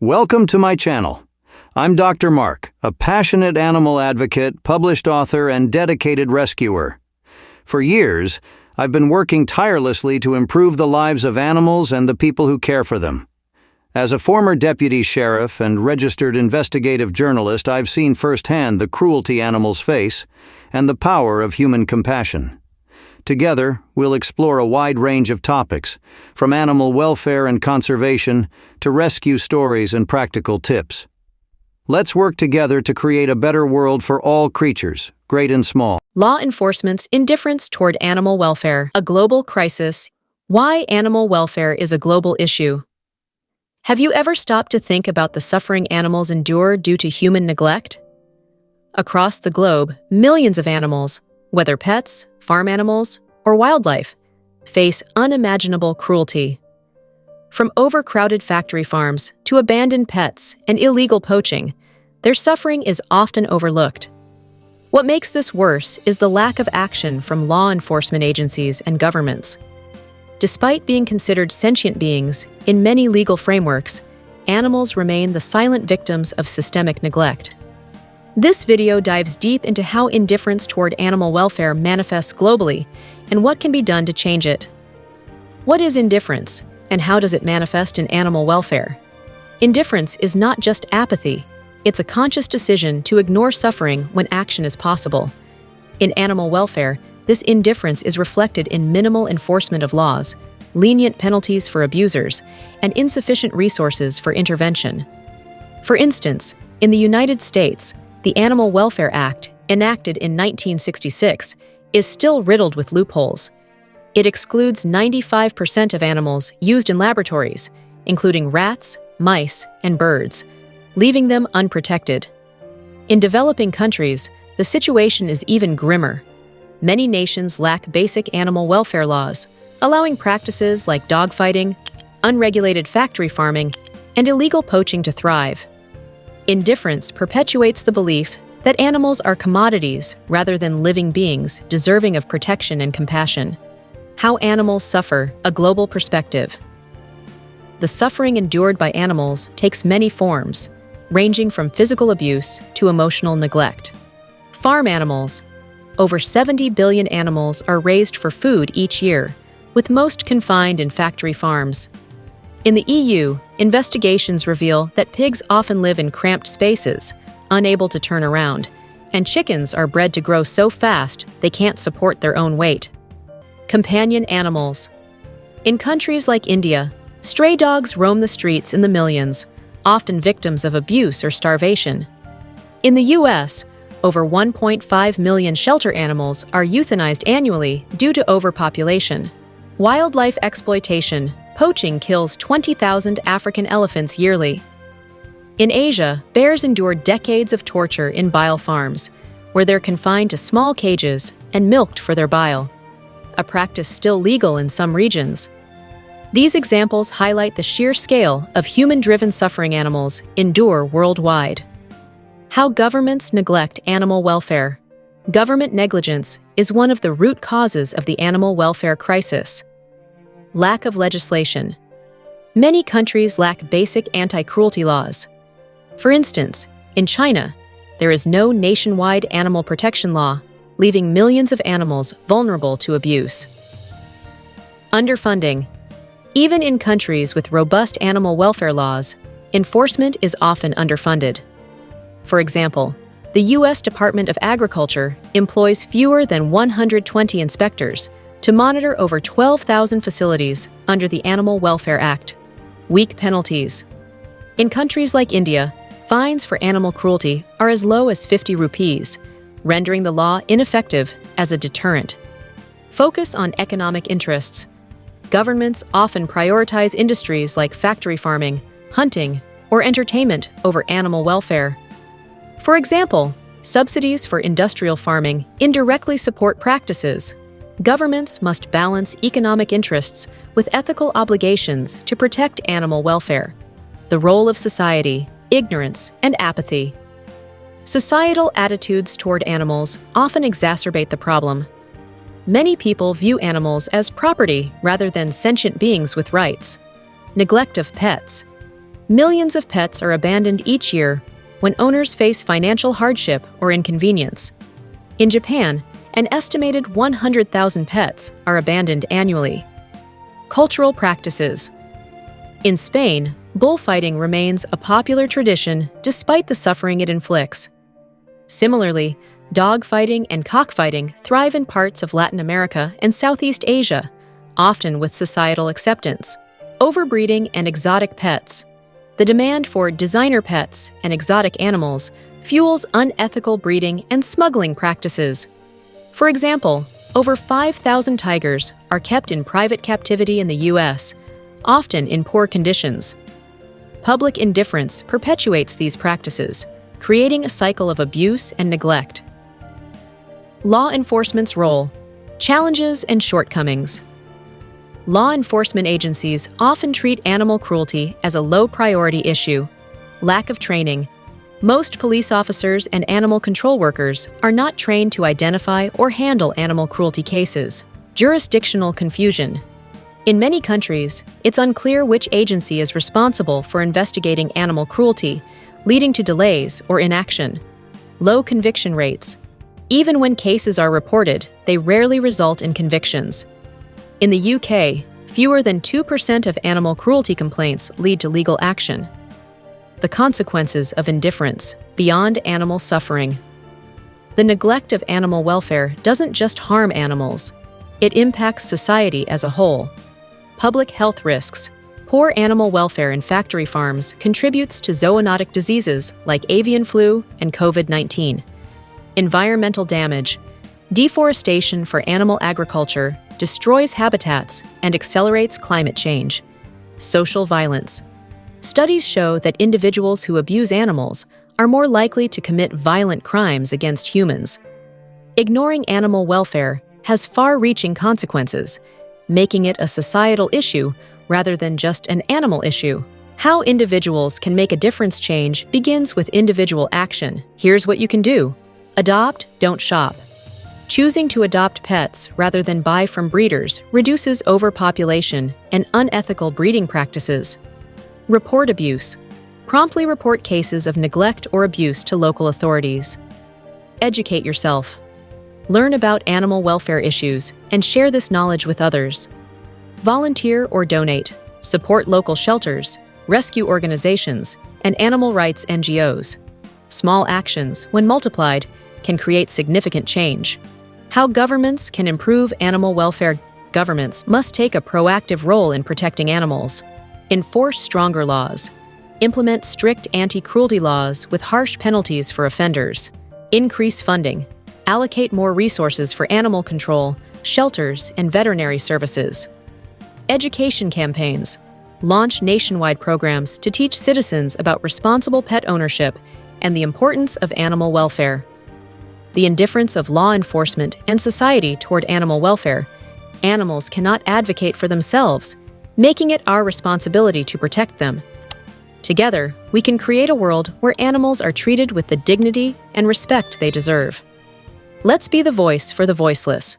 Welcome to my channel. I'm Dr. Mark, a passionate animal advocate, published author, and dedicated rescuer. For years, I've been working tirelessly to improve the lives of animals and the people who care for them. As a former deputy sheriff and registered investigative journalist, I've seen firsthand the cruelty animals face and the power of human compassion. Together, we'll explore a wide range of topics, from animal welfare and conservation to rescue stories and practical tips. Let's work together to create a better world for all creatures, great and small. Law enforcement's indifference toward animal welfare, a global crisis. Why animal welfare is a global issue. Have you ever stopped to think about the suffering animals endure due to human neglect? Across the globe, millions of animals, whether pets, farm animals, or wildlife, face unimaginable cruelty. From overcrowded factory farms to abandoned pets and illegal poaching, their suffering is often overlooked. What makes this worse is the lack of action from law enforcement agencies and governments. Despite being considered sentient beings in many legal frameworks, animals remain the silent victims of systemic neglect. This video dives deep into how indifference toward animal welfare manifests globally and what can be done to change it. What is indifference, and how does it manifest in animal welfare? Indifference is not just apathy, it's a conscious decision to ignore suffering when action is possible. In animal welfare, this indifference is reflected in minimal enforcement of laws, lenient penalties for abusers, and insufficient resources for intervention. For instance, in the United States, the Animal Welfare Act, enacted in 1966, is still riddled with loopholes. It excludes 95% of animals used in laboratories, including rats, mice, and birds, leaving them unprotected. In developing countries, the situation is even grimmer. Many nations lack basic animal welfare laws, allowing practices like dogfighting, unregulated factory farming, and illegal poaching to thrive. Indifference perpetuates the belief that animals are commodities rather than living beings deserving of protection and compassion. How animals suffer, a global perspective. The suffering endured by animals takes many forms, ranging from physical abuse to emotional neglect. Farm animals. Over 70 billion animals are raised for food each year, with most confined in factory farms. In the EU, investigations reveal that pigs often live in cramped spaces, unable to turn around, and chickens are bred to grow so fast they can't support their own weight. Companion animals. In countries like India, stray dogs roam the streets in the millions, often victims of abuse or starvation. In the US, over 1.5 million shelter animals are euthanized annually due to overpopulation. Wildlife exploitation. Poaching kills 20,000 African elephants yearly. In Asia, bears endure decades of torture in bile farms, where they're confined to small cages and milked for their bile, a practice still legal in some regions. These examples highlight the sheer scale of human-driven suffering animals endure worldwide. How governments neglect animal welfare. Government negligence is one of the root causes of the animal welfare crisis. Lack of legislation. Many countries lack basic anti-cruelty laws. For instance, in China, there is no nationwide animal protection law, leaving millions of animals vulnerable to abuse. Underfunding. Even in countries with robust animal welfare laws, enforcement is often underfunded. For example, the U.S. Department of Agriculture employs fewer than 120 inspectors to monitor over 12,000 facilities under the Animal Welfare Act. Weak penalties. In countries like India, fines for animal cruelty are as low as 50 rupees, rendering the law ineffective as a deterrent. Focus on economic interests. Governments often prioritize industries like factory farming, hunting, or entertainment over animal welfare. For example, subsidies for industrial farming indirectly support practices. Governments must balance economic interests with ethical obligations to protect animal welfare. The role of society, ignorance, and apathy. Societal attitudes toward animals often exacerbate the problem. Many people view animals as property rather than sentient beings with rights. Neglect of pets. Millions of pets are abandoned each year when owners face financial hardship or inconvenience. In Japan, an estimated 100,000 pets are abandoned annually. Cultural practices. In Spain, bullfighting remains a popular tradition despite the suffering it inflicts. Similarly, dogfighting and cockfighting thrive in parts of Latin America and Southeast Asia, often with societal acceptance. Overbreeding and exotic pets. The demand for designer pets and exotic animals fuels unethical breeding and smuggling practices. For example, over 5,000 tigers are kept in private captivity in the U.S., often in poor conditions. Public indifference perpetuates these practices, creating a cycle of abuse and neglect. Law enforcement's role, challenges and shortcomings. Law enforcement agencies often treat animal cruelty as a low-priority issue. Lack of training. Most police officers and animal control workers are not trained to identify or handle animal cruelty cases. Jurisdictional confusion. In many countries, it's unclear which agency is responsible for investigating animal cruelty, leading to delays or inaction. Low conviction rates. Even when cases are reported, they rarely result in convictions. In the UK, fewer than 2% of animal cruelty complaints lead to legal action. The consequences of indifference, beyond animal suffering. The neglect of animal welfare doesn't just harm animals, it impacts society as a whole. Public health risks. Poor animal welfare in factory farms contributes to zoonotic diseases like avian flu and COVID-19. Environmental damage. Deforestation for animal agriculture destroys habitats and accelerates climate change. Social violence. Studies show that individuals who abuse animals are more likely to commit violent crimes against humans. Ignoring animal welfare has far-reaching consequences, making it a societal issue rather than just an animal issue. How individuals can make a difference change begins with individual action. Here's what you can do. Adopt, don't shop. Choosing to adopt pets rather than buy from breeders reduces overpopulation and unethical breeding practices. Report abuse. Promptly report cases of neglect or abuse to local authorities. Educate yourself. Learn about animal welfare issues and share this knowledge with others. Volunteer or donate. Support local shelters, rescue organizations, and animal rights NGOs. Small actions, when multiplied, can create significant change. How governments can improve animal welfare. Governments must take a proactive role in protecting animals. Enforce stronger laws. Implement strict anti-cruelty laws with harsh penalties for offenders. Increase funding. Allocate more resources for animal control, shelters, and veterinary services. Education campaigns. Launch nationwide programs to teach citizens about responsible pet ownership and the importance of animal welfare. The indifference of law enforcement and society toward animal welfare. Animals cannot advocate for themselves, making it our responsibility to protect them. Together, we can create a world where animals are treated with the dignity and respect they deserve. Let's be the voice for the voiceless.